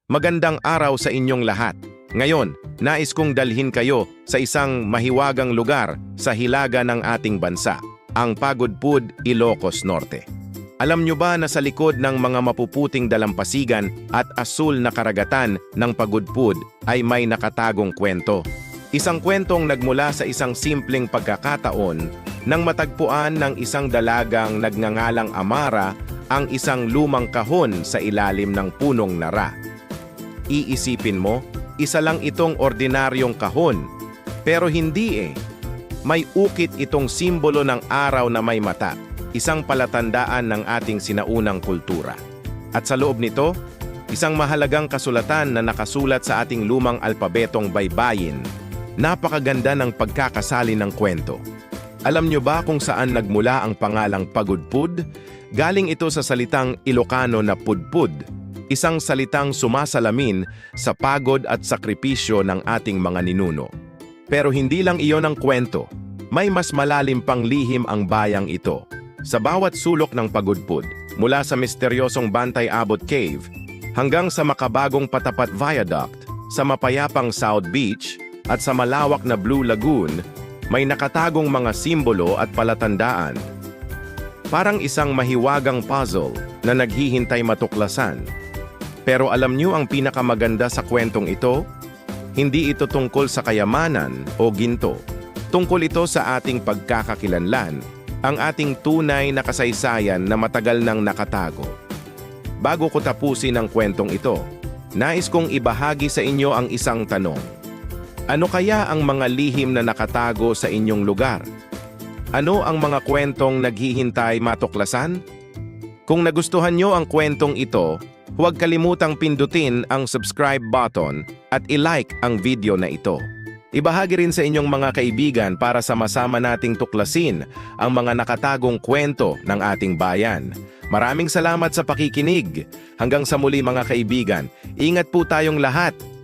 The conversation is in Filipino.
Magandang araw sa inyong lahat. Ngayon, nais kong dalhin kayo sa isang mahiwagang lugar sa hilaga ng ating bansa, ang Pagudpud, Ilocos Norte. Alam nyo ba na sa likod ng mga mapuputing dalampasigan at asul na karagatan ng Pagudpud ay may nakatagong kwento? Isang kwentong nagmula sa isang simpleng pagkakataon nang matagpuan ng isang dalagang nagngangalang Amara ang isang lumang kahon sa ilalim ng punong nara. Iisipin mo, isa lang itong ordinaryong kahon. Pero hindi eh. May ukit itong simbolo ng araw na may mata, isang palatandaan ng ating sinaunang kultura. At sa loob nito, isang mahalagang kasulatan na nakasulat sa ating lumang alpabetong baybayin. Napakaganda ng pagkakasali ng kwento. Alam nyo ba kung saan nagmula ang pangalang Pagudpud? Galing ito sa salitang Ilocano na pudpud, isang salitang sumasalamin sa pagod at sakripisyo ng ating mga ninuno. Pero hindi lang iyon ang kwento. May mas malalim pang lihim ang bayang ito. Sa bawat sulok ng Pagudpud, mula sa misteryosong Bantay Abot Cave hanggang sa makabagong Patapat Viaduct, sa mapayapang South Beach at sa malawak na Blue Lagoon, may nakatagong mga simbolo at palatandaan. Parang isang mahiwagang puzzle na naghihintay matuklasan. Pero alam niyo ang pinakamaganda sa kwentong ito? Hindi ito tungkol sa kayamanan o ginto. Tungkol ito sa ating pagkakakilanlan, ang ating tunay na kasaysayan na matagal nang nakatago. Bago ko tapusin ang kwentong ito, nais kong ibahagi sa inyo ang isang tanong. Ano kaya ang mga lihim na nakatago sa inyong lugar? Ano ang mga kwentong naghihintay matuklasan? Kung nagustuhan nyo ang kwentong ito, huwag kalimutang pindutin ang subscribe button at i-like ang video na ito. Ibahagi rin sa inyong mga kaibigan para sama-sama nating tuklasin ang mga nakatagong kwento ng ating bayan. Maraming salamat sa pakikinig. Hanggang sa muli mga kaibigan, ingat po tayong lahat.